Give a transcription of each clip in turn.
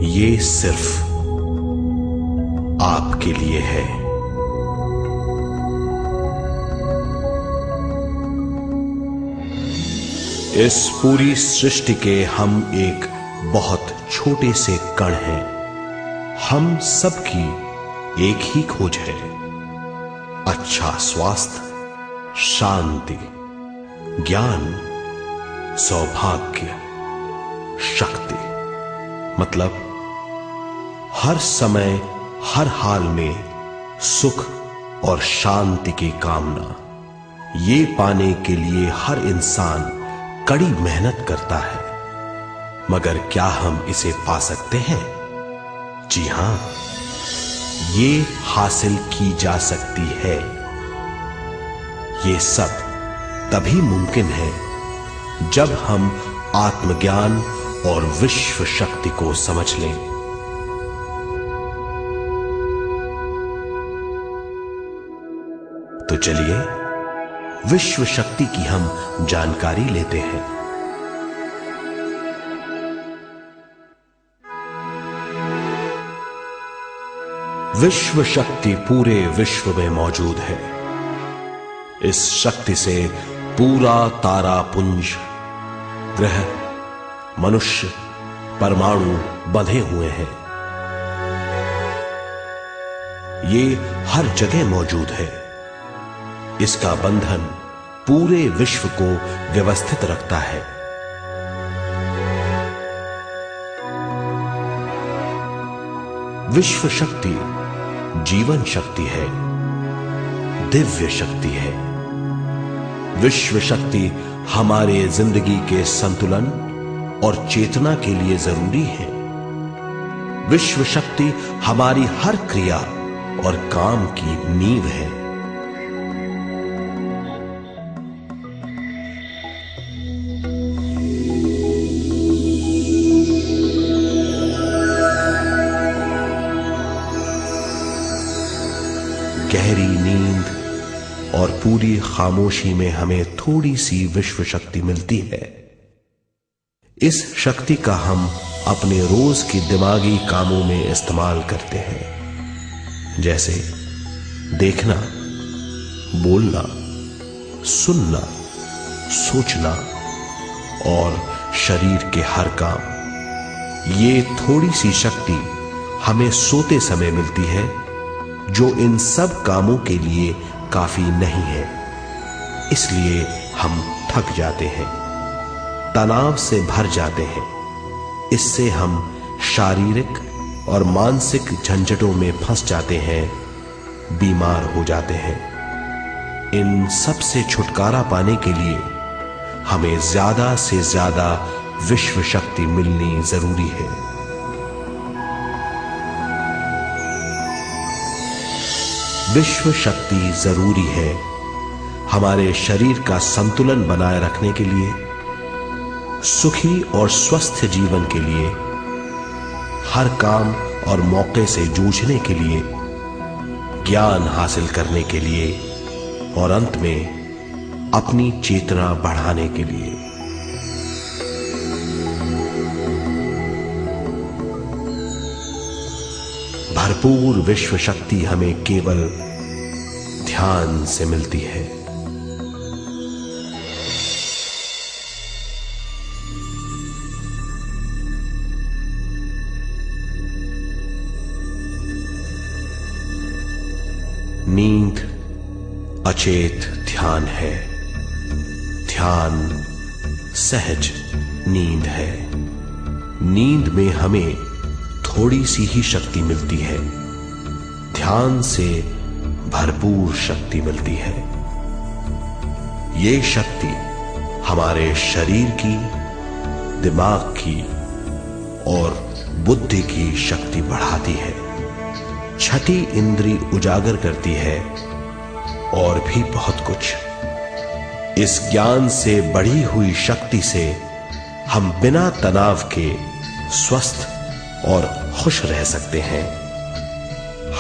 ये सिर्फ आपके लिए है। इस पूरी सृष्टि के हम एक बहुत छोटे से कण हैं। हम सबकी एक ही खोज है, अच्छा स्वास्थ्य, शांति, ज्ञान, सौभाग्य, शक्ति। मतलब हर समय हर हाल में सुख और शांति की कामना। ये पाने के लिए हर इंसान कड़ी मेहनत करता है, मगर क्या हम इसे पा सकते हैं? जी हां, ये हासिल की जा सकती है। ये सब तभी मुमकिन है जब हम आत्मज्ञान और विश्व शक्ति को समझ लें। तो चलिए विश्व शक्ति की हम जानकारी लेते हैं। विश्व शक्ति पूरे विश्व में मौजूद है। इस शक्ति से पूरा तारापुंज, ग्रह, मनुष्य, परमाणु बंधे हुए हैं। ये हर जगह मौजूद है। इसका बंधन पूरे विश्व को व्यवस्थित रखता है। विश्व शक्ति जीवन शक्ति है, दिव्य शक्ति है। विश्व शक्ति हमारे जिंदगी के संतुलन और चेतना के लिए जरूरी है। विश्व शक्ति हमारी हर क्रिया और काम की नींव है। गहरी नींद और पूरी खामोशी में हमें थोड़ी सी विश्व शक्ति मिलती है। इस शक्ति का हम अपने रोज के दिमागी कामों में इस्तेमाल करते हैं, जैसे देखना, बोलना, सुनना, सोचना और शरीर के हर काम। ये थोड़ी सी शक्ति हमें सोते समय मिलती है, जो इन सब कामों के लिए काफी नहीं है। इसलिए हम थक जाते हैं, तनाव से भर जाते हैं। इससे हम शारीरिक और मानसिक झंझटों में फंस जाते हैं, बीमार हो जाते हैं। इन सब से छुटकारा पाने के लिए हमें ज्यादा से ज्यादा विश्व शक्ति मिलनी जरूरी है। विश्व शक्ति जरूरी है हमारे शरीर का संतुलन बनाए रखने के लिए, सुखी और स्वस्थ जीवन के लिए, हर काम और मौके से जूझने के लिए, ज्ञान हासिल करने के लिए और अंत में अपनी चेतना बढ़ाने के लिए। भरपूर विश्व शक्ति हमें केवल ध्यान से मिलती है। नींद अचेत ध्यान है। ध्यान सहज नींद है। नींद में हमें थोड़ी सी ही शक्ति मिलती है, ध्यान से भरपूर शक्ति मिलती है। ये शक्ति हमारे शरीर की, दिमाग की और बुद्धि की शक्ति बढ़ाती है, छठी इंद्री उजागर करती है और भी बहुत कुछ। इस ज्ञान से बढ़ी हुई शक्ति से हम बिना तनाव के स्वस्थ और खुश रह सकते हैं।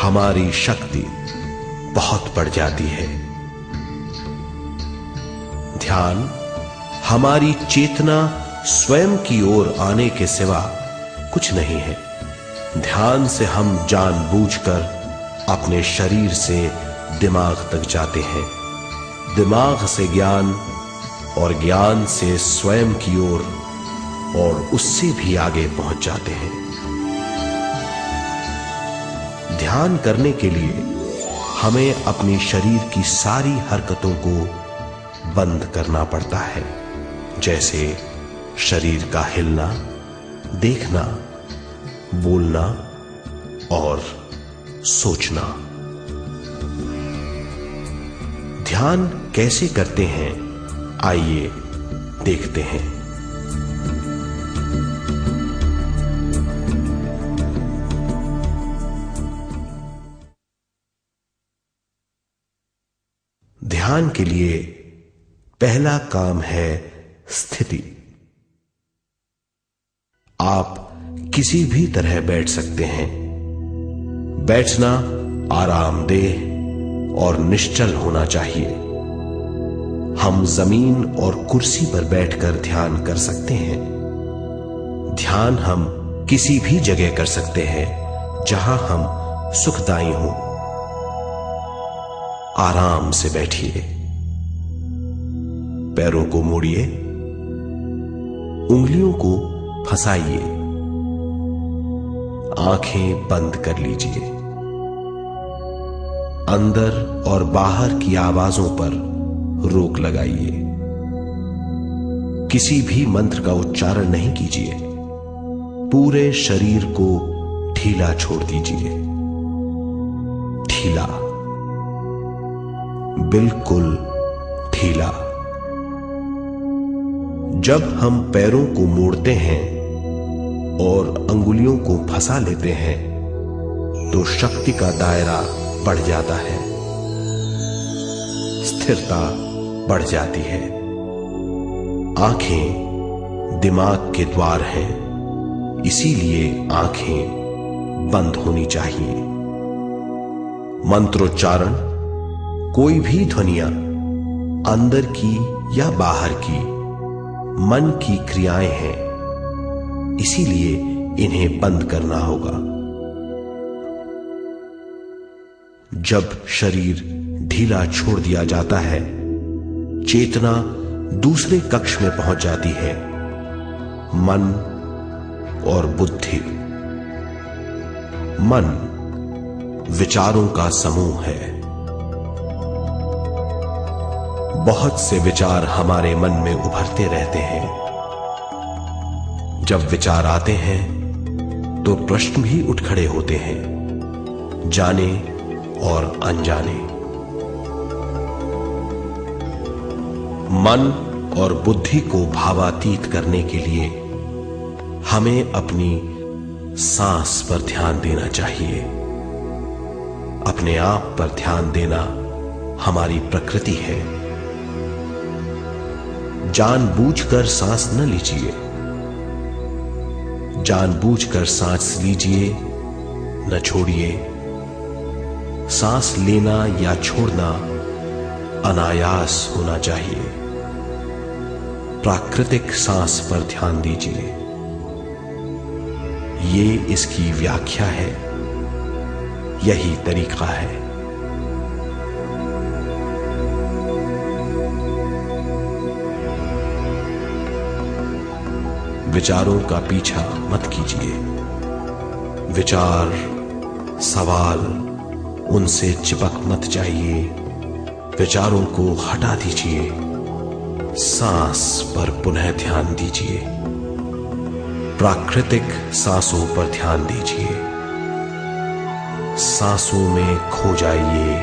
हमारी शक्ति बहुत बढ़ जाती है। ध्यान हमारी चेतना स्वयं की ओर आने के सिवा कुछ नहीं है। ध्यान से हम जानबूझकर अपने शरीर से दिमाग तक जाते हैं, दिमाग से ज्ञान और ज्ञान से स्वयं की ओर और उससे भी आगे पहुंच जाते हैं। ध्यान करने के लिए हमें अपने शरीर की सारी हरकतों को बंद करना पड़ता है, जैसे शरीर का हिलना, देखना, बोलना और सोचना। ध्यान कैसे करते हैं, आइए देखते हैं। ध्यान के लिए पहला काम है स्थिति। आप किसी भी तरह बैठ सकते हैं। बैठना आरामदेह और निश्चल होना चाहिए। हम जमीन और कुर्सी पर बैठकर ध्यान कर सकते हैं। ध्यान हम किसी भी जगह कर सकते हैं जहां हम सुखदायी हों। आराम से बैठिए, पैरों को मोड़िए, उंगलियों को फंसाइए, आंखें बंद कर लीजिए। अंदर और बाहर की आवाजों पर रोक लगाइए। किसी भी मंत्र का उच्चारण नहीं कीजिए। पूरे शरीर को ढीला छोड़ दीजिए। ढीला, बिल्कुल ढीला। जब हम पैरों को मोड़ते हैं और अंगुलियों को फंसा लेते हैं तो शक्ति का दायरा बढ़ जाता है, स्थिरता बढ़ जाती है। आंखें दिमाग के द्वार हैं, इसीलिए आंखें बंद होनी चाहिए। मंत्रोच्चारण, कोई भी ध्वनियां अंदर की या बाहर की मन की क्रियाएं हैं, इसीलिए इन्हें बंद करना होगा। जब शरीर ढीला छोड़ दिया जाता है, चेतना दूसरे कक्ष में पहुंच जाती है। मन और बुद्धि। मन विचारों का समूह है। बहुत से विचार हमारे मन में उभरते रहते हैं। जब विचार आते हैं तो प्रश्न भी उठ खड़े होते हैं, जाने और अनजाने। मन और बुद्धि को भावातीत करने के लिए हमें अपनी सांस पर ध्यान देना चाहिए। अपने आप पर ध्यान देना हमारी प्रकृति है। जानबूझकर सांस न लीजिए। जानबूझकर सांस लीजिए, न छोड़िए। सांस लेना या छोड़ना अनायास होना चाहिए। प्राकृतिक सांस पर ध्यान दीजिए। ये इसकी व्याख्या है, यही तरीका है। विचारों का पीछा मत कीजिए। विचार, सवाल, उनसे चिपक मत जाइए। विचारों को हटा दीजिए। सांस पर पुनः ध्यान दीजिए। प्राकृतिक सांसों पर ध्यान दीजिए। सांसों में खो जाइए।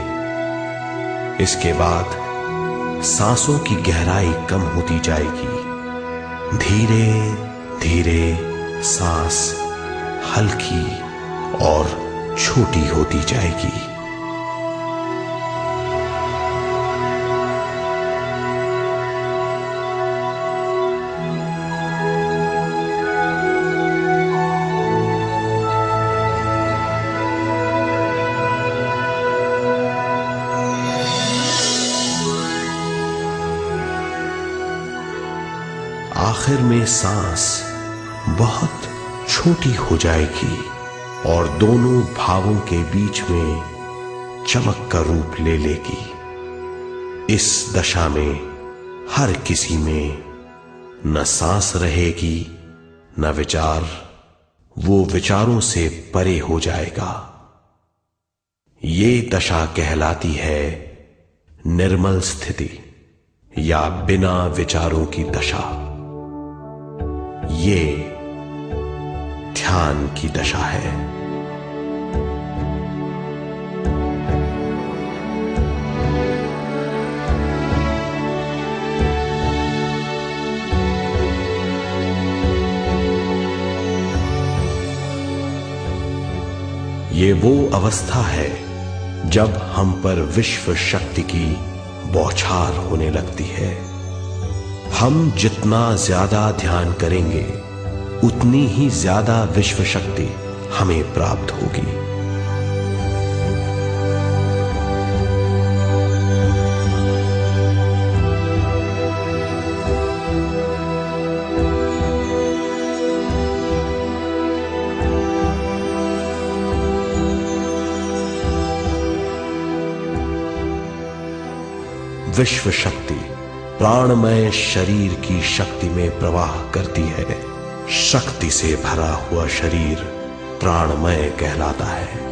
इसके बाद सांसों की गहराई कम होती जाएगी। धीरे धीरे सांस हल्की और छोटी होती जाएगी। आखिर में सांस बहुत छोटी हो जाएगी। और दोनों भावों के बीच में चमक का रूप ले लेगी। इस दशा में हर किसी में न सांस रहेगी न विचार, वो विचारों से परे हो जाएगा। ये दशा कहलाती है निर्मल स्थिति या बिना विचारों की दशा। ये ध्यान की दशा है। ये वो अवस्था है जब हम पर विश्व शक्ति की बौछार होने लगती है। हम जितना ज्यादा ध्यान करेंगे उतनी ही ज्यादा विश्व शक्ति हमें प्राप्त होगी। विश्व शक्ति प्राणमय शरीर की शक्ति में प्रवाह करती है। शक्ति से भरा हुआ शरीर प्राणमय कहलाता है।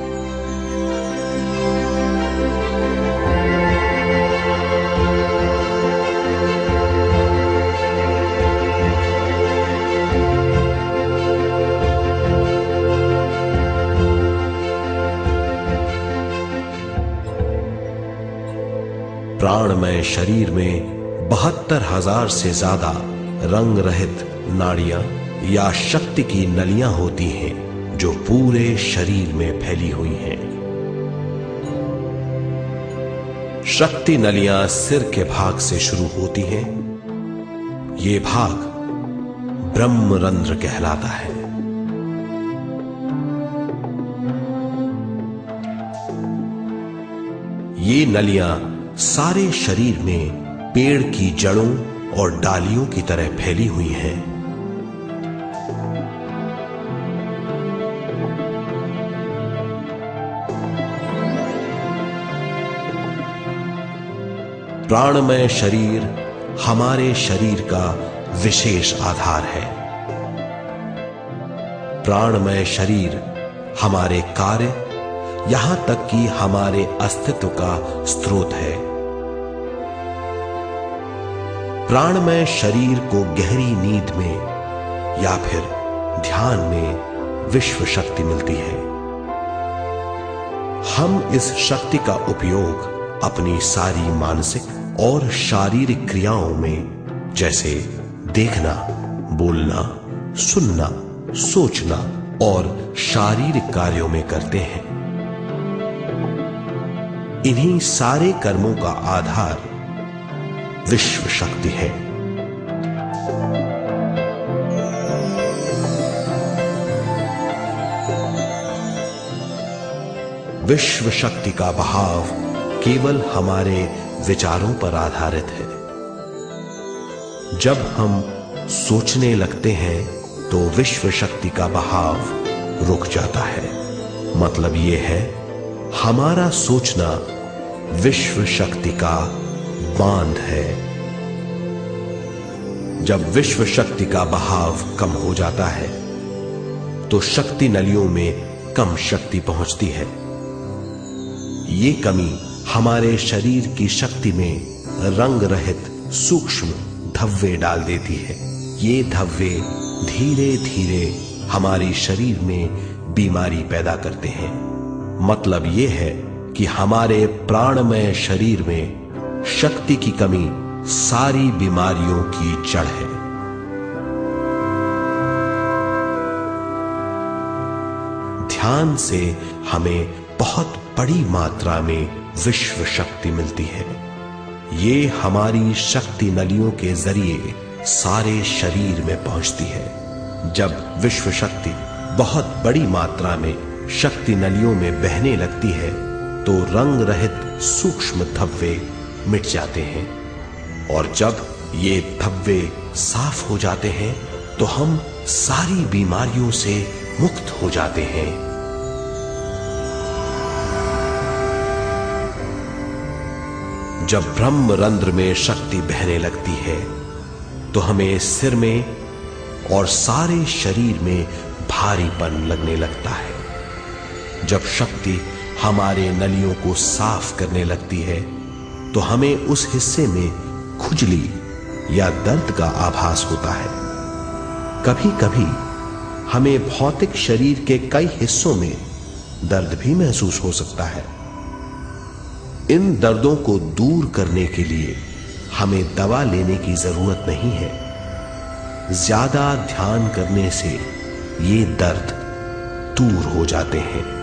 प्राणमय शरीर में 72,000 से ज्यादा रंग रहित नाड़ियां या शक्ति की नलियां होती हैं जो पूरे शरीर में फैली हुई हैं। शक्ति नलियां सिर के भाग से शुरू होती हैं। ये भाग ब्रह्मरंध्र कहलाता है। ये नलियां सारे शरीर में पेड़ की जड़ों और डालियों की तरह फैली हुई हैं। प्राणमय शरीर हमारे शरीर का विशेष आधार है। प्राणमय शरीर हमारे कार्य, यहां तक कि हमारे अस्तित्व का स्रोत है। प्राणमय शरीर को गहरी नींद में या फिर ध्यान में विश्व शक्ति मिलती है। हम इस शक्ति का उपयोग अपनी सारी मानसिक और शारीरिक क्रियाओं में, जैसे देखना, बोलना, सुनना, सोचना और शारीरिक कार्यों में करते हैं। इन्हीं सारे कर्मों का आधार विश्व शक्ति है। विश्व शक्ति का बहाव केवल हमारे विचारों पर आधारित है। जब हम सोचने लगते हैं तो विश्व शक्ति का बहाव रुक जाता है। मतलब यह है, हमारा सोचना विश्व शक्ति का बांध है। जब विश्व शक्ति का बहाव कम हो जाता है तो शक्ति नलियों में कम शक्ति पहुंचती है। ये कमी हमारे शरीर की शक्ति में रंग रहित सूक्ष्म धब्बे डाल देती है। ये धब्बे धीरे धीरे हमारे शरीर में बीमारी पैदा करते हैं। मतलब यह है कि हमारे प्राणमय शरीर में शक्ति की कमी सारी बीमारियों की जड़ है। ध्यान से हमें बहुत बड़ी मात्रा में विश्व शक्ति मिलती है। ये हमारी शक्ति नलियों के जरिए सारे शरीर में पहुंचती है। जब विश्व शक्ति बहुत बड़ी मात्रा में शक्ति नलियों में बहने लगती है तो रंग रहित सूक्ष्म धब्बे मिट जाते हैं, और जब ये धब्बे साफ हो जाते हैं तो हम सारी बीमारियों से मुक्त हो जाते हैं। जब ब्रह्म रंध्र में शक्ति बहने लगती है तो हमें सिर में और सारे शरीर में भारीपन लगने लगता है। जब शक्ति हमारे नलियों को साफ करने लगती है तो हमें उस हिस्से में खुजली या दर्द का आभास होता है। कभी कभी हमें भौतिक शरीर के कई हिस्सों में दर्द भी महसूस हो सकता है। इन दर्दों को दूर करने के लिए हमें दवा लेने की जरूरत नहीं है। ज्यादा ध्यान करने से ये दर्द दूर हो जाते हैं।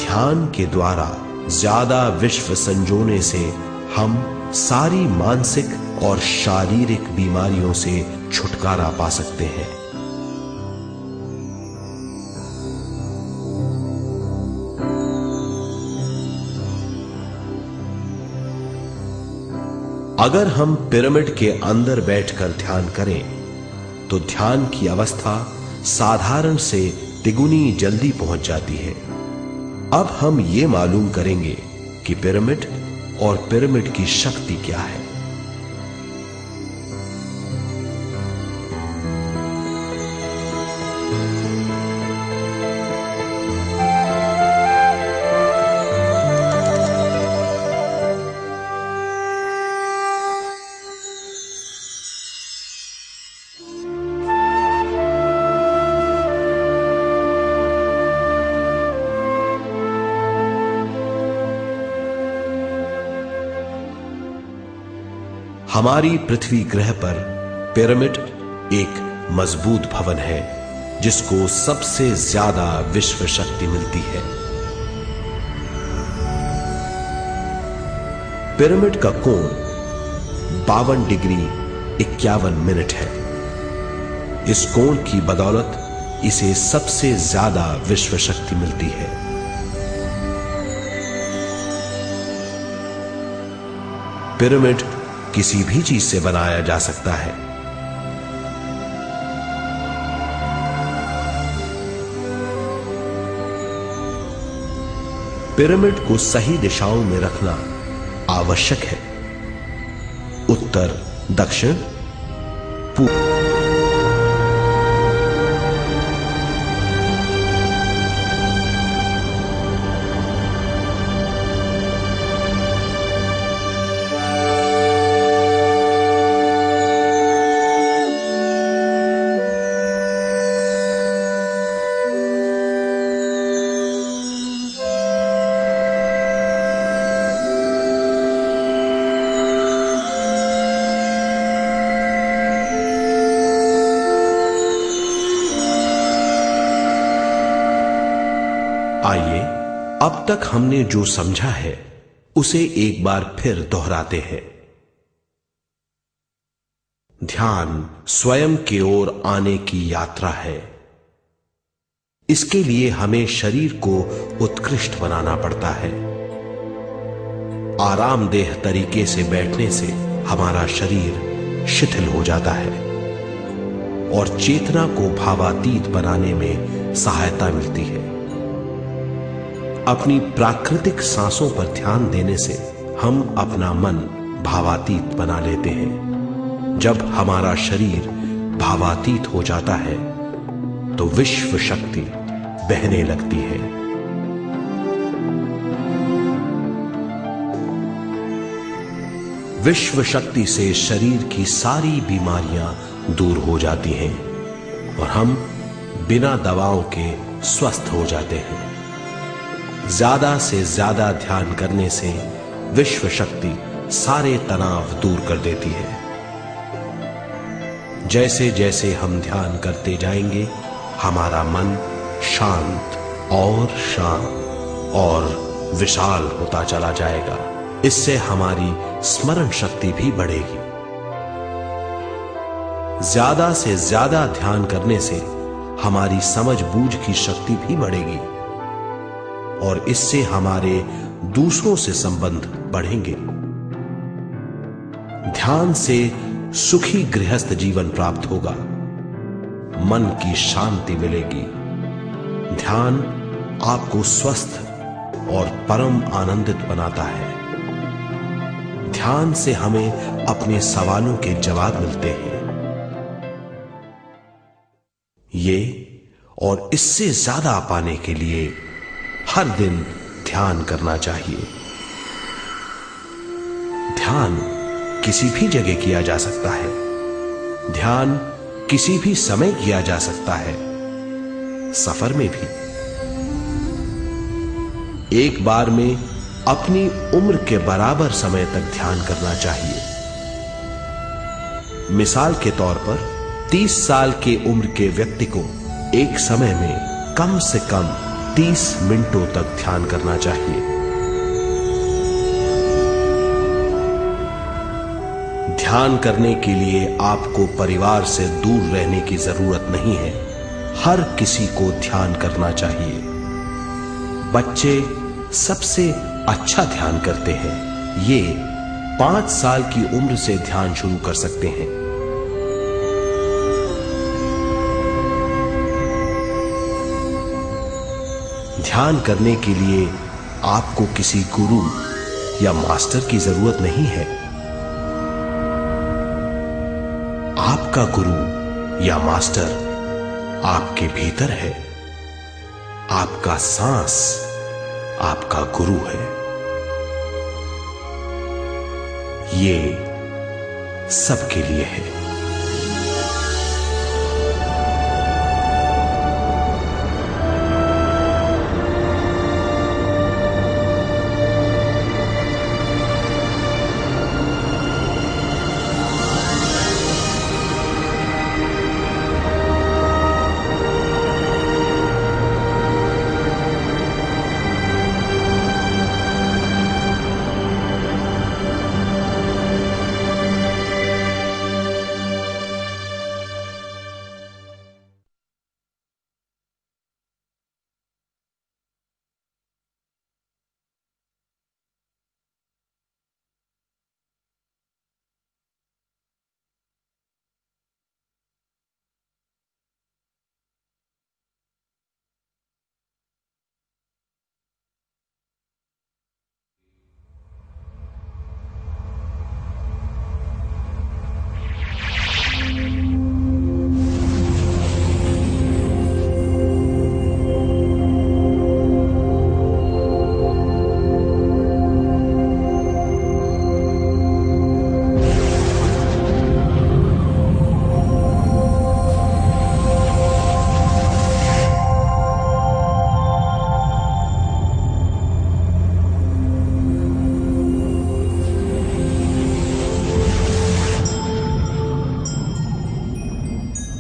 ध्यान के द्वारा ज्यादा विश्व संजोने से हम सारी मानसिक और शारीरिक बीमारियों से छुटकारा पा सकते हैं। अगर हम पिरामिड के अंदर बैठकर ध्यान करें तो ध्यान की अवस्था साधारण से तिगुनी जल्दी पहुंच जाती है। अब हम ये मालूम करेंगे कि पिरामिड और पिरामिड की शक्ति क्या है। हमारी पृथ्वी ग्रह पर पिरामिड एक मजबूत भवन है जिसको सबसे ज्यादा विश्व शक्ति मिलती है। पिरामिड का कोण 52 डिग्री 51 मिनट है। इस कोण की बदौलत इसे सबसे ज्यादा विश्व शक्ति मिलती है। पिरामिड किसी भी चीज से बनाया जा सकता है। पिरामिड को सही दिशाओं में रखना आवश्यक है। उत्तर, दक्षिण, पूर्व। आइए अब तक हमने जो समझा है उसे एक बार फिर दोहराते हैं। ध्यान स्वयं की ओर आने की यात्रा है। इसके लिए हमें शरीर को उत्कृष्ट बनाना पड़ता है। आरामदेह तरीके से बैठने से हमारा शरीर शिथिल हो जाता है और चेतना को भावातीत बनाने में सहायता मिलती है। अपनी प्राकृतिक सांसों पर ध्यान देने से हम अपना मन भावातीत बना लेते हैं। जब हमारा शरीर भावातीत हो जाता है तो विश्व शक्ति बहने लगती है। विश्व शक्ति से शरीर की सारी बीमारियां दूर हो जाती हैं और हम बिना दवाओं के स्वस्थ हो जाते हैं। ज्यादा से ज्यादा ध्यान करने से विश्व शक्ति सारे तनाव दूर कर देती है। जैसे जैसे हम ध्यान करते जाएंगे हमारा मन शांत और विशाल होता चला जाएगा। इससे हमारी स्मरण शक्ति भी बढ़ेगी। ज्यादा से ज्यादा ध्यान करने से हमारी समझ बूझ की शक्ति भी बढ़ेगी। और इससे हमारे दूसरों से संबंध बढ़ेंगे। ध्यान से सुखी गृहस्थ जीवन प्राप्त होगा, मन की शांति मिलेगी। ध्यान आपको स्वस्थ और परम आनंदित बनाता है। ध्यान से हमें अपने सवालों के जवाब मिलते हैं। ये और इससे ज्यादा पाने के लिए हर दिन ध्यान करना चाहिए। ध्यान किसी भी जगह किया जा सकता है। ध्यान किसी भी समय किया जा सकता है, सफर में भी। एक बार में अपनी उम्र के बराबर समय तक ध्यान करना चाहिए। मिसाल के तौर पर 30 साल की उम्र के व्यक्ति को एक समय में कम से कम 30 मिनटों तक ध्यान करना चाहिए। ध्यान करने के लिए आपको परिवार से दूर रहने की जरूरत नहीं है। हर किसी को ध्यान करना चाहिए। बच्चे सबसे अच्छा ध्यान करते हैं। ये 5 साल की उम्र से ध्यान शुरू कर सकते हैं। ध्यान करने के लिए आपको किसी गुरु या मास्टर की जरूरत नहीं है। आपका गुरु या मास्टर आपके भीतर है। आपका सांस आपका गुरु है। ये सबके लिए है।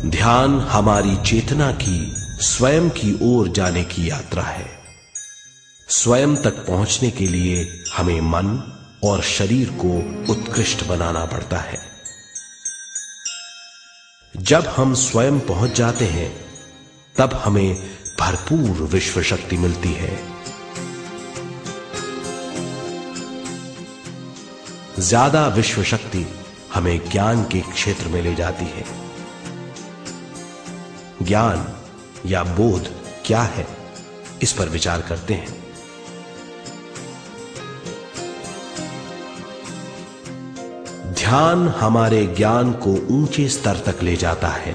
ध्यान हमारी चेतना की स्वयं की ओर जाने की यात्रा है। स्वयं तक पहुंचने के लिए हमें मन और शरीर को उत्कृष्ट बनाना पड़ता है। जब हम स्वयं पहुंच जाते हैं, तब हमें भरपूर विश्व शक्ति मिलती है। ज्यादा विश्व शक्ति हमें ज्ञान के क्षेत्र में ले जाती है। ज्ञान या बोध क्या है, इस पर विचार करते हैं। ध्यान हमारे ज्ञान को ऊंचे स्तर तक ले जाता है।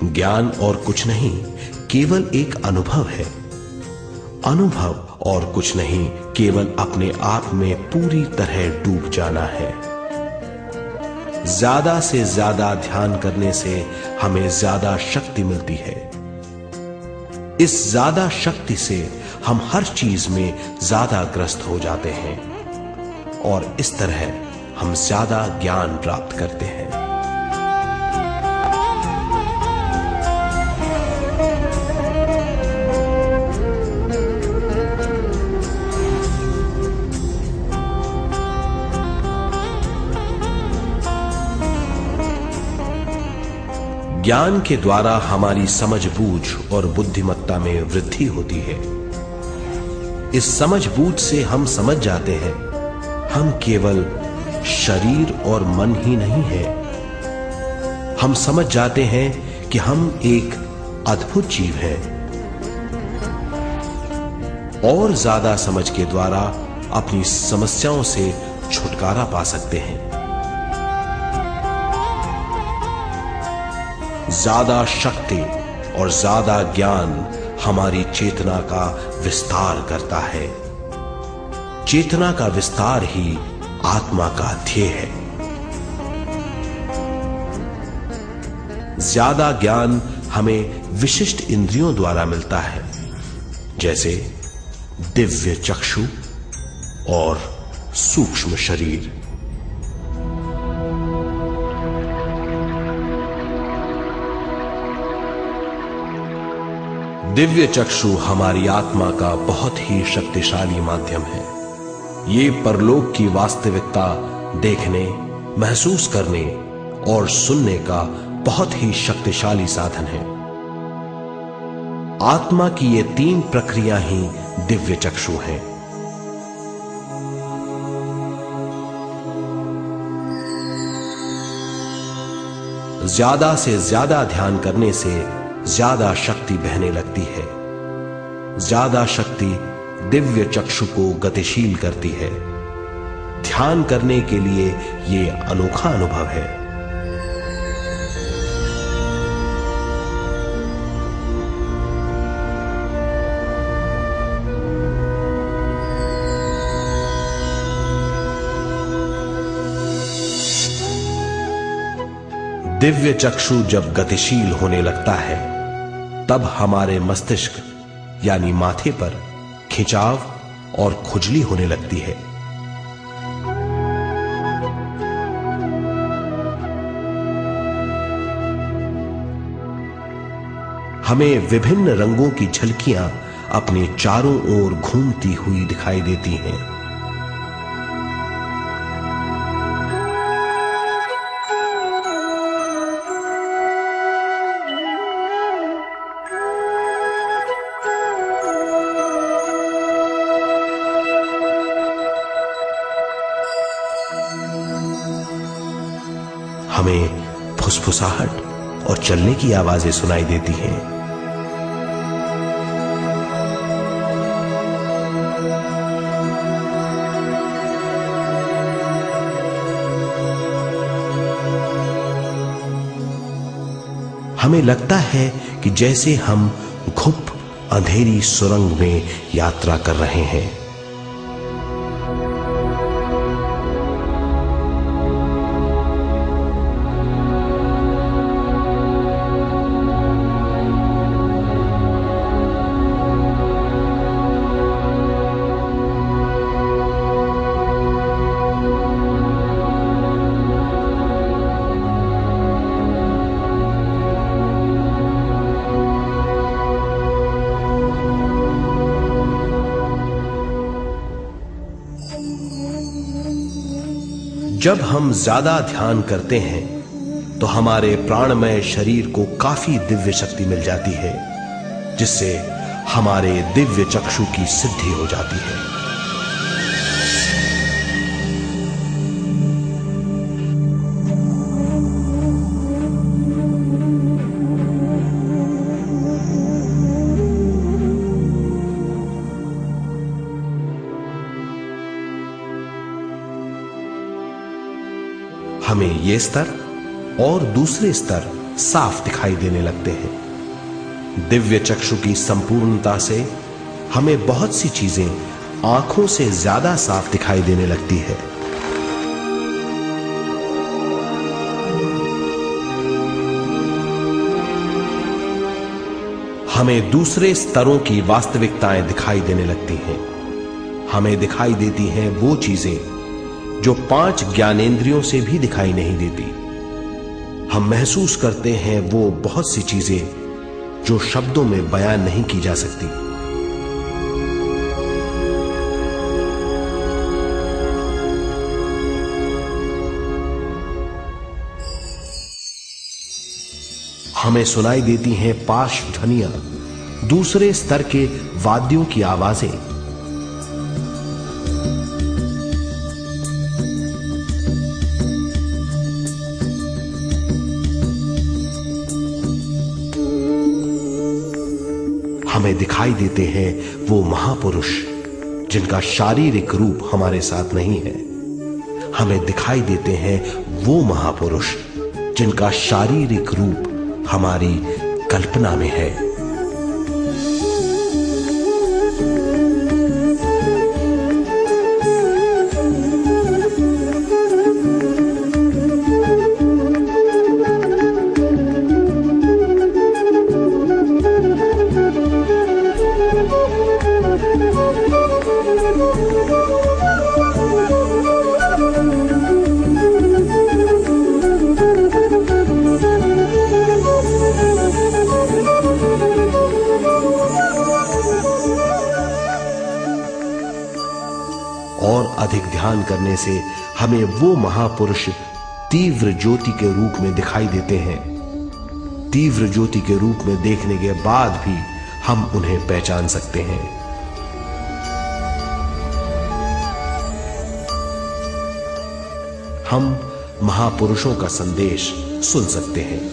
ज्ञान और कुछ नहीं, केवल एक अनुभव है। अनुभव और कुछ नहीं, केवल अपने आप में पूरी तरह डूब जाना है। ज्यादा से ज्यादा ध्यान करने से हमें ज्यादा शक्ति मिलती है। इस ज्यादा शक्ति से हम हर चीज में ज्यादा ग्रस्त हो जाते हैं और इस तरह हम ज्यादा ज्ञान प्राप्त करते हैं। ज्ञान के द्वारा हमारी समझ बूझ और बुद्धिमत्ता में वृद्धि होती है। इस समझबूझ से हम समझ जाते हैं हम केवल शरीर और मन ही नहीं है। हम समझ जाते हैं कि हम एक अद्भुत जीव हैं। और ज्यादा समझ के द्वारा अपनी समस्याओं से छुटकारा पा सकते हैं। ज्यादा शक्ति और ज्यादा ज्ञान हमारी चेतना का विस्तार करता है। चेतना का विस्तार ही आत्मा का ध्येय है। ज्यादा ज्ञान हमें विशिष्ट इंद्रियों द्वारा मिलता है, जैसे दिव्य चक्षु और सूक्ष्म शरीर। दिव्य चक्षु हमारी आत्मा का बहुत ही शक्तिशाली माध्यम है। ये परलोक की वास्तविकता देखने, महसूस करने और सुनने का बहुत ही शक्तिशाली साधन है। आत्मा की ये 3 प्रक्रिया ही दिव्य चक्षु हैं। ज्यादा से ज्यादा ध्यान करने से ज्यादा शक्ति बहने लगती है। ज्यादा शक्ति दिव्य चक्षु को गतिशील करती है। ध्यान करने के लिए यह अनोखा अनुभव है। दिव्य चक्षु जब गतिशील होने लगता है, तब हमारे मस्तिष्क यानी माथे पर खिंचाव और खुजली होने लगती है। हमें विभिन्न रंगों की झलकियां अपने चारों ओर घूमती हुई दिखाई देती हैं। हमें फुसफुसाहट और चलने की आवाजें सुनाई देती हैं। हमें लगता है कि जैसे हम घुप अंधेरी सुरंग में यात्रा कर रहे हैं। जब हम ज्यादा ध्यान करते हैं तो हमारे प्राणमय शरीर को काफी दिव्य शक्ति मिल जाती है, जिससे हमारे दिव्य चक्षु की सिद्धि हो जाती है। हमें ये स्तर और दूसरे स्तर साफ दिखाई देने लगते हैं। दिव्य चक्षु की संपूर्णता से हमें बहुत सी चीजें आंखों से ज्यादा साफ दिखाई देने लगती है। हमें दूसरे स्तरों की वास्तविकताएं दिखाई देने लगती हैं। हमें दिखाई देती हैं वो चीजें जो 5 ज्ञानेंद्रियों से भी दिखाई नहीं देती। हम महसूस करते हैं वो बहुत सी चीजें जो शब्दों में बयान नहीं की जा सकती। हमें सुनाई देती हैं पार्श्व ध्वनियां, दूसरे स्तर के वाद्यों की आवाजें, हमें दिखाई देते हैं वो महापुरुष जिनका शारीरिक रूप हमारे साथ नहीं है। हमें दिखाई देते हैं वो महापुरुष जिनका शारीरिक रूप हमारी कल्पना में है। और अधिक ध्यान करने से हमें वो महापुरुष तीव्र ज्योति के रूप में दिखाई देते हैं। तीव्र ज्योति के रूप में देखने के बाद भी हम उन्हें पहचान सकते हैं। हम महापुरुषों का संदेश सुन सकते हैं।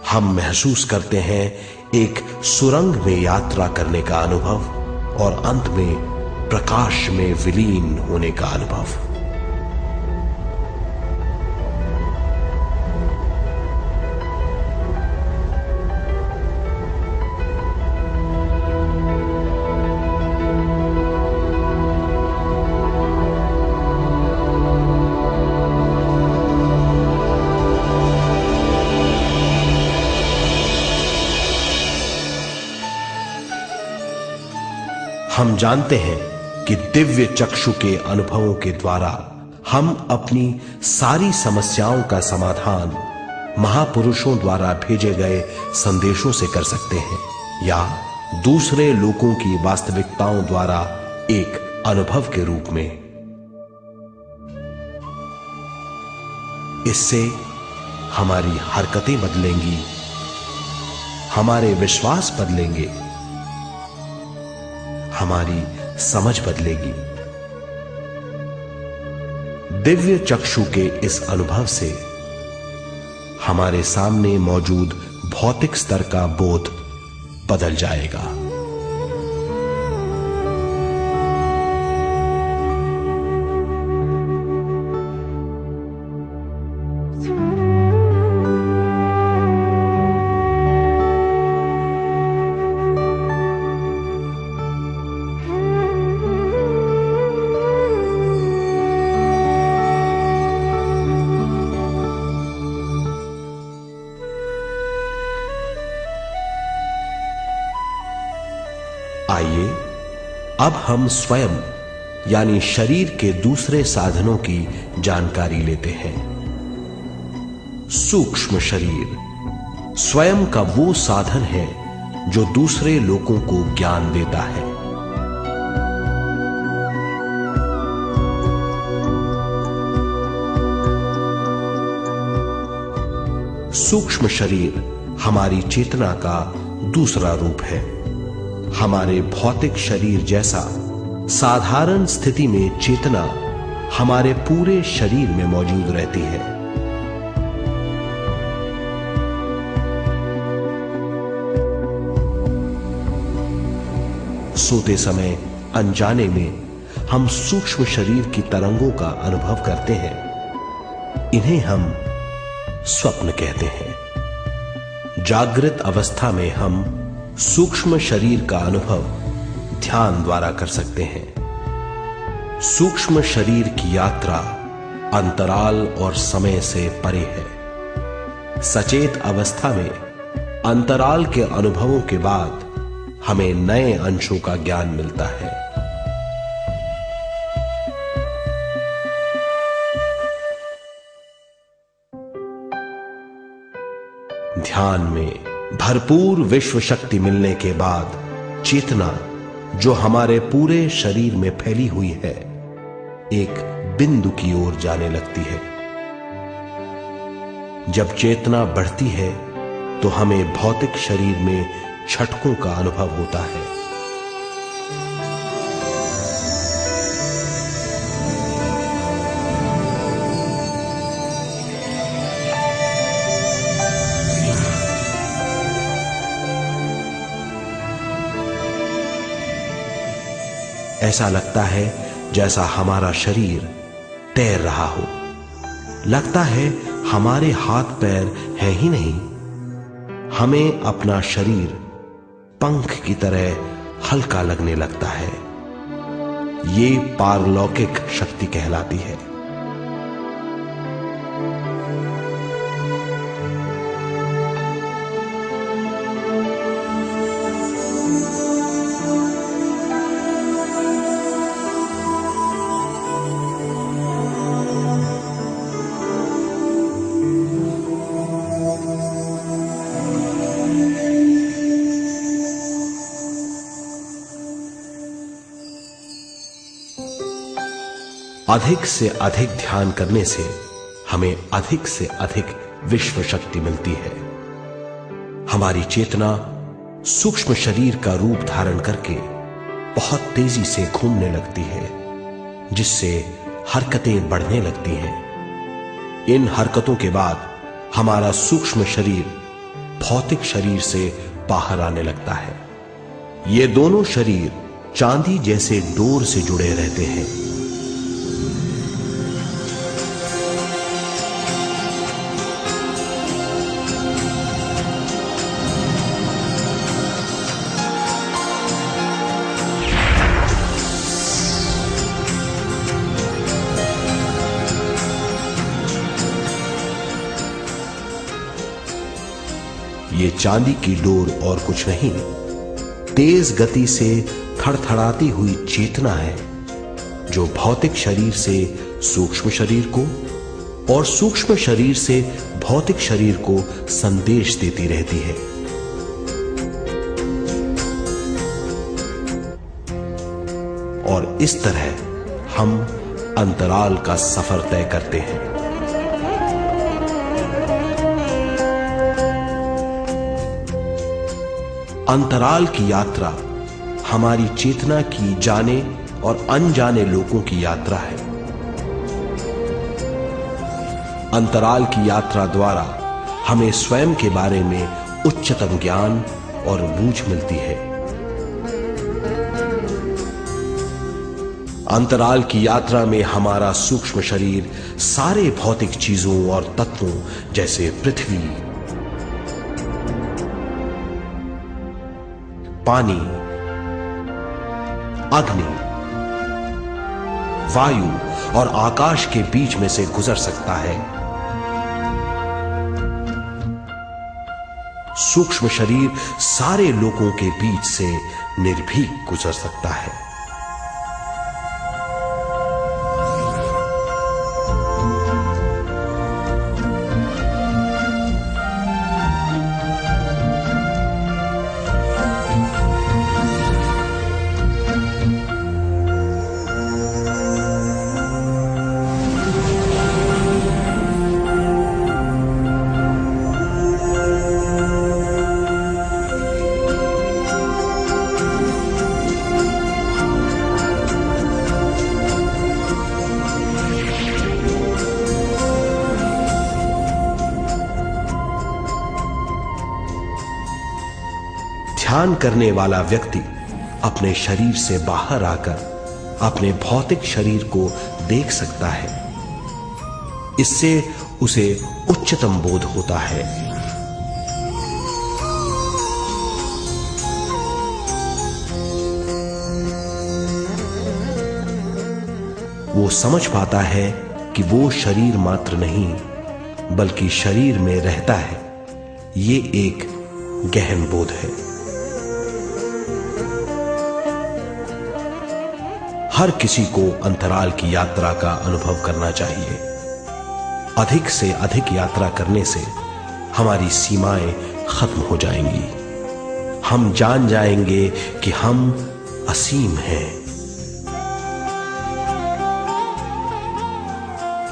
हम महसूस करते हैं एक सुरंग में यात्रा करने का अनुभव और अंत में प्रकाश में विलीन होने का अनुभव। हम जानते हैं कि दिव्य चक्षु के अनुभवों के द्वारा हम अपनी सारी समस्याओं का समाधान महापुरुषों द्वारा भेजे गए संदेशों से कर सकते हैं या दूसरे लोगों की वास्तविकताओं द्वारा एक अनुभव के रूप में। इससे हमारी हरकतें बदलेंगी, हमारे विश्वास बदलेंगे, हमारी समझ बदलेगी। दिव्य चक्षु के इस अनुभव से हमारे सामने मौजूद भौतिक स्तर का बोध बदल जाएगा। आइए अब हम स्वयं यानी शरीर के दूसरे साधनों की जानकारी लेते हैं। सूक्ष्म शरीर स्वयं का वो साधन है जो दूसरे लोगों को ज्ञान देता है। सूक्ष्म शरीर हमारी चेतना का दूसरा रूप है। हमारे भौतिक शरीर जैसा साधारण स्थिति में चेतना हमारे पूरे शरीर में मौजूद रहती है। सोते समय अनजाने में हम सूक्ष्म शरीर की तरंगों का अनुभव करते हैं। इन्हें हम स्वप्न कहते हैं। जागृत अवस्था में हम सूक्ष्म शरीर का अनुभव ध्यान द्वारा कर सकते हैं। सूक्ष्म शरीर की यात्रा अंतराल और समय से परे है। सचेत अवस्था में अंतराल के अनुभवों के बाद हमें नए अंशों का ज्ञान मिलता है। ध्यान में भरपूर विश्व शक्ति मिलने के बाद चेतना जो हमारे पूरे शरीर में फैली हुई है एक बिंदु की ओर जाने लगती है। जब चेतना बढ़ती है तो हमें भौतिक शरीर में झटकों का अनुभव होता है। ऐसा लगता है जैसा हमारा शरीर तैर रहा हो। लगता है हमारे हाथ पैर हैं ही नहीं। हमें अपना शरीर पंख की तरह हल्का लगने लगता है। ये पारलौकिक शक्ति कहलाती है। अधिक से अधिक ध्यान करने से हमें अधिक से अधिक विश्व शक्ति मिलती है। हमारी चेतना सूक्ष्म शरीर का रूप धारण करके बहुत तेजी से घूमने लगती है, जिससे हरकतें बढ़ने लगती हैं। इन हरकतों के बाद हमारा सूक्ष्म शरीर भौतिक शरीर से बाहर आने लगता है। ये दोनों शरीर चांदी जैसे डोर से जुड़े रहते हैं। ये चांदी की डोर और कुछ नहीं, तेज गति से थड़थड़ाती हुई चेतना है, जो भौतिक शरीर से सूक्ष्म शरीर को और सूक्ष्म शरीर से भौतिक शरीर को संदेश देती रहती है। और इस तरह हम अंतराल का सफर तय करते हैं। अंतराल की यात्रा हमारी चेतना की जाने और अनजाने लोगों की यात्रा है। अंतराल की यात्रा द्वारा हमें स्वयं के बारे में उच्चतम ज्ञान और बूझ मिलती है। अंतराल की यात्रा में हमारा सूक्ष्म शरीर सारे भौतिक चीजों और तत्वों जैसे पृथ्वी, पानी, अग्नि, वायु और आकाश के बीच में से गुजर सकता है। सूक्ष्म शरीर सारे लोगों के बीच से निर्भीक गुजर सकता है। ध्यान करने वाला व्यक्ति अपने शरीर से बाहर आकर अपने भौतिक शरीर को देख सकता है। इससे उसे उच्चतम बोध होता है। वो समझ पाता है कि वो शरीर मात्र नहीं, बल्कि शरीर में रहता है। ये एक गहन बोध है। हर किसी को अंतराल की यात्रा का अनुभव करना चाहिए। अधिक से अधिक यात्रा करने से हमारी सीमाएं खत्म हो जाएंगी। हम जान जाएंगे कि हम असीम हैं।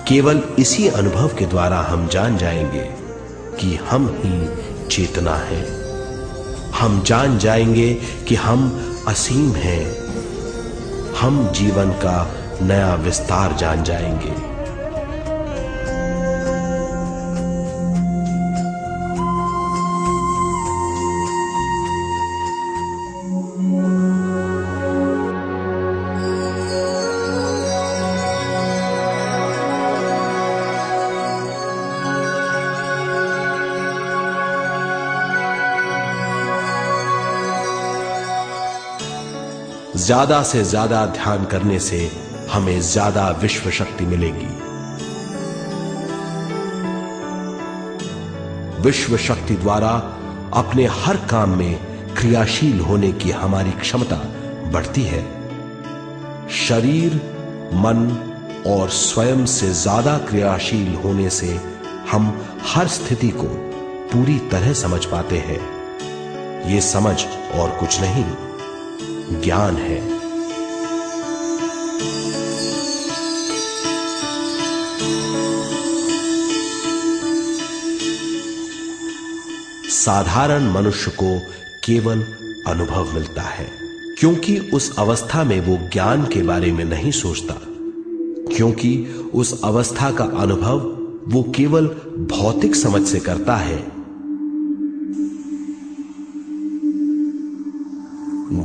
केवल इसी अनुभव के द्वारा हम जान जाएंगे कि हम ही चेतना हैं। हम जान जाएंगे कि हम असीम हैं। हम जीवन का नया विस्तार जान जाएंगे। ज्यादा से ज्यादा ध्यान करने से हमें ज्यादा विश्व शक्ति मिलेगी। विश्व शक्ति द्वारा अपने हर काम में क्रियाशील होने की हमारी क्षमता बढ़ती है। शरीर, मन और स्वयं से ज्यादा क्रियाशील होने से हम हर स्थिति को पूरी तरह समझ पाते हैं। ये समझ और कुछ नहीं, ज्ञान है। साधारण मनुष्य को केवल अनुभव मिलता है, क्योंकि उस अवस्था में वो ज्ञान के बारे में नहीं सोचता, क्योंकि उस अवस्था का अनुभव वो केवल भौतिक समझ से करता है।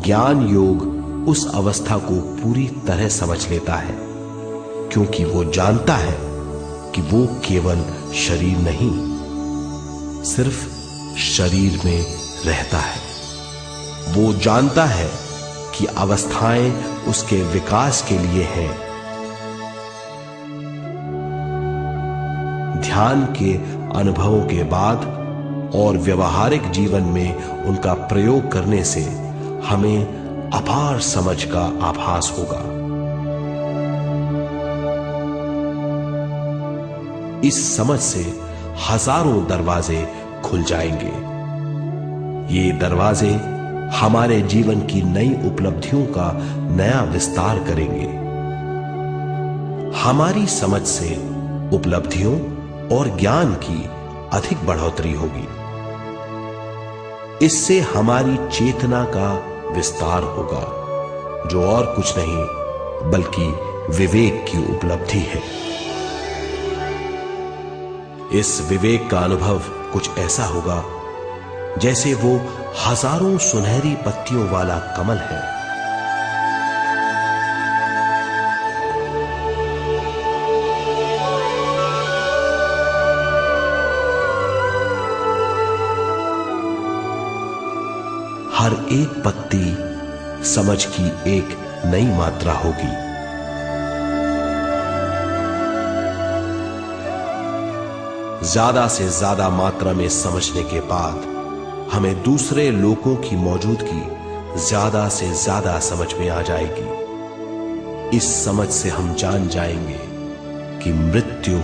ज्ञान योग उस अवस्था को पूरी तरह समझ लेता है, क्योंकि वो जानता है कि वो केवल शरीर नहीं, सिर्फ शरीर में रहता है। वो जानता है कि अवस्थाएं उसके विकास के लिए हैं। ध्यान के अनुभवों के बाद और व्यवहारिक जीवन में उनका प्रयोग करने से हमें अपार समझ का आभास होगा। इस समझ से हजारों दरवाजे खुल जाएंगे। ये दरवाजे हमारे जीवन की नई उपलब्धियों का नया विस्तार करेंगे। हमारी समझ से उपलब्धियों और ज्ञान की अधिक बढ़ोतरी होगी। इससे हमारी चेतना का विस्तार होगा, जो और कुछ नहीं बल्कि विवेक की उपलब्धि है। इस विवेक का अनुभव कुछ ऐसा होगा जैसे वो हजारों सुनहरी पत्तियों वाला कमल है। हर एक पत्ती समझ की एक नई मात्रा होगी। ज्यादा से ज्यादा मात्रा में समझने के बाद हमें दूसरे लोगों की मौजूदगी ज्यादा से ज्यादा समझ में आ जाएगी। इस समझ से हम जान जाएंगे कि मृत्यु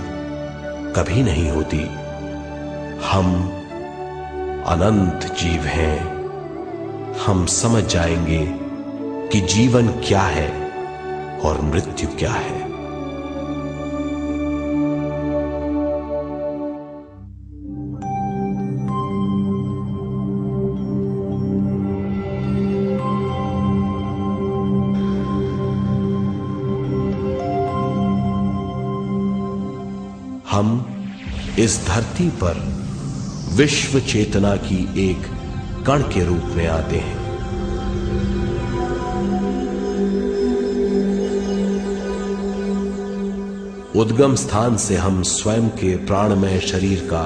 कभी नहीं होती। हम अनंत जीव हैं। हम समझ जाएंगे कि जीवन क्या है और मृत्यु क्या है। हम इस धरती पर विश्व चेतना की एक कण के रूप में आते हैं। उद्गम स्थान से हम स्वयं के प्राणमय शरीर का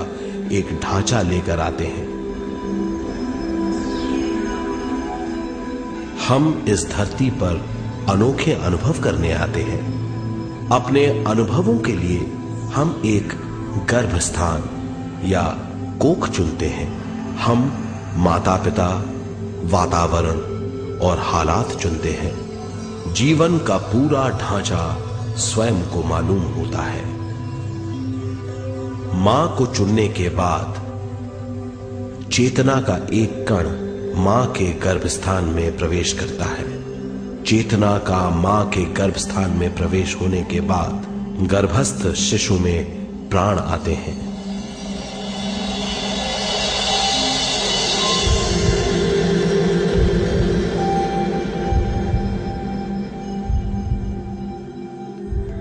एक ढांचा लेकर आते हैं। हम इस धरती पर अनोखे अनुभव करने आते हैं। अपने अनुभवों के लिए हम एक गर्भस्थान या कोख चुनते हैं। हम माता पिता, वातावरण और हालात चुनते हैं। जीवन का पूरा ढांचा स्वयं को मालूम होता है। मां को चुनने के बाद चेतना का एक कण मां के गर्भस्थान में प्रवेश करता है। चेतना का मां के गर्भस्थान में प्रवेश होने के बाद गर्भस्थ शिशु में प्राण आते हैं।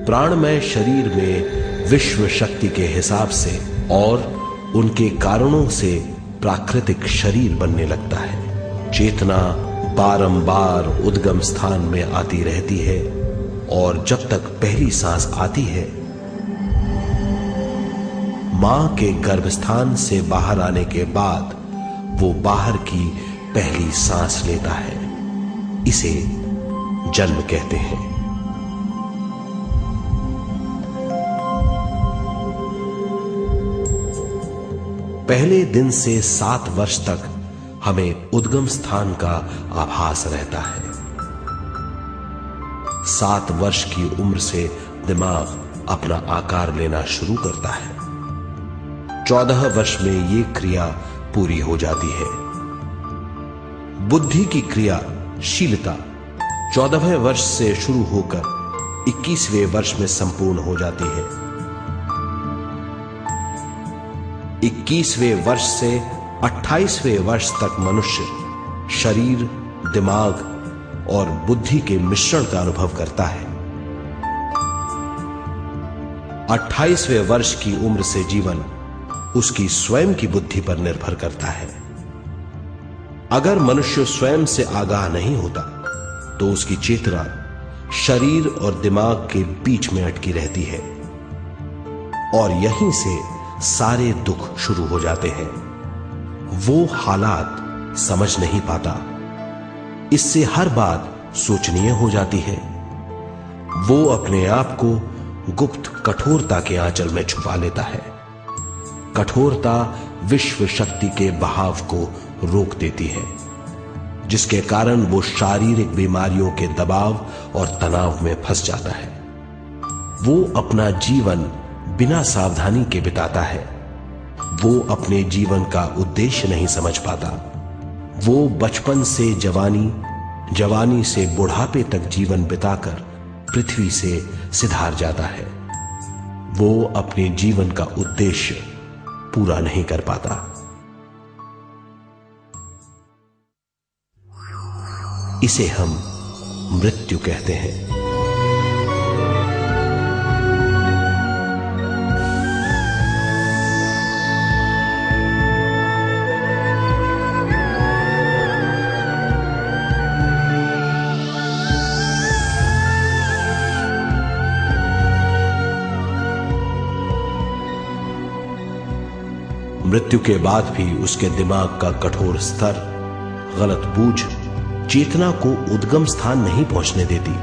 प्राणमय शरीर में विश्व शक्ति के हिसाब से और उनके कारणों से प्राकृतिक शरीर बनने लगता है। चेतना बारंबार उद्गम स्थान में आती रहती है और जब तक पहली सांस आती है, मां के गर्भस्थान से बाहर आने के बाद वो बाहर की पहली सांस लेता है। इसे जन्म कहते हैं। पहले दिन से 7 वर्ष तक हमें उद्गम स्थान का आभास रहता है। 7 वर्ष की उम्र से दिमाग अपना आकार लेना शुरू करता है। 14 वर्ष में यह क्रिया पूरी हो जाती है। बुद्धि की क्रियाशीलता 14वें वर्ष से शुरू होकर 21वें वर्ष में संपूर्ण हो जाती है। 21वें वर्ष से 28वें वर्ष तक मनुष्य शरीर, दिमाग और बुद्धि के मिश्रण का अनुभव करता है। 28वें वर्ष की उम्र से जीवन उसकी स्वयं की बुद्धि पर निर्भर करता है। अगर मनुष्य स्वयं से आगाह नहीं होता तो उसकी चेतना शरीर और दिमाग के बीच में अटकी रहती है और यहीं से सारे दुख शुरू हो जाते हैं। वो हालात समझ नहीं पाता, इससे हर बात सोचनीय हो जाती है। वो अपने आप को गुप्त कठोरता के आंचल में छुपा लेता है। कठोरता विश्व शक्ति के बहाव को रोक देती है, जिसके कारण वो शारीरिक बीमारियों के दबाव और तनाव में फंस जाता है। वो अपना जीवन बिना सावधानी के बिताता है। वो अपने जीवन का उद्देश्य नहीं समझ पाता। वो बचपन से जवानी, जवानी से बुढ़ापे तक जीवन बिताकर पृथ्वी से सिधार जाता है। वो अपने जीवन का उद्देश्य पूरा नहीं कर पाता। इसे हम मृत्यु कहते हैं। मृत्यु के बाद भी उसके दिमाग का कठोर स्तर, गलत बूझ चेतना को उद्गम स्थान नहीं पहुंचने देती।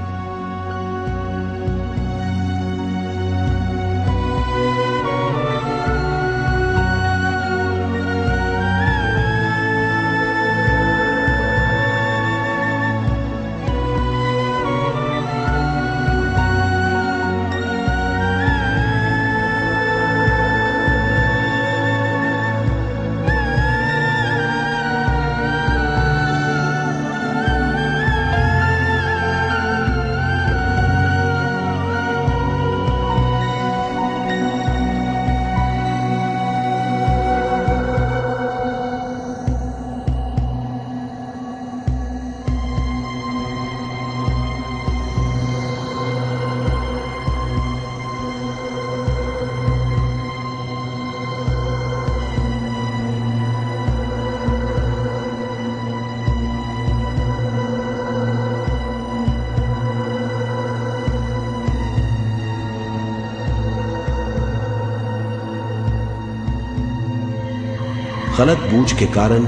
गलत बूझ के कारण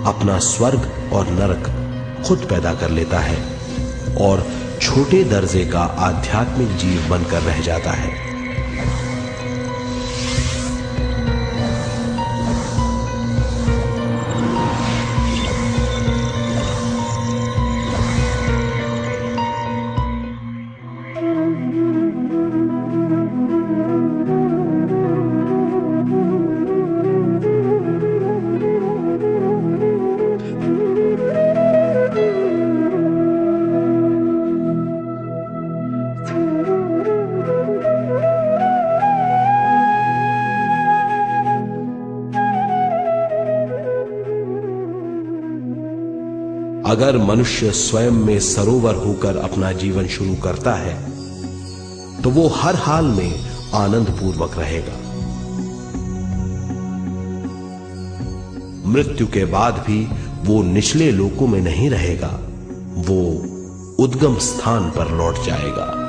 अपना स्वर्ग और नरक खुद पैदा कर लेता है और छोटे दर्जे का आध्यात्मिक जीव बनकर रह जाता है। अगर मनुष्य स्वयं में सरोवर होकर अपना जीवन शुरू करता है तो वो हर हाल में आनंद पूर्वक रहेगा। मृत्यु के बाद भी वो निचले लोकों में नहीं रहेगा, वो उद्गम स्थान पर लौट जाएगा।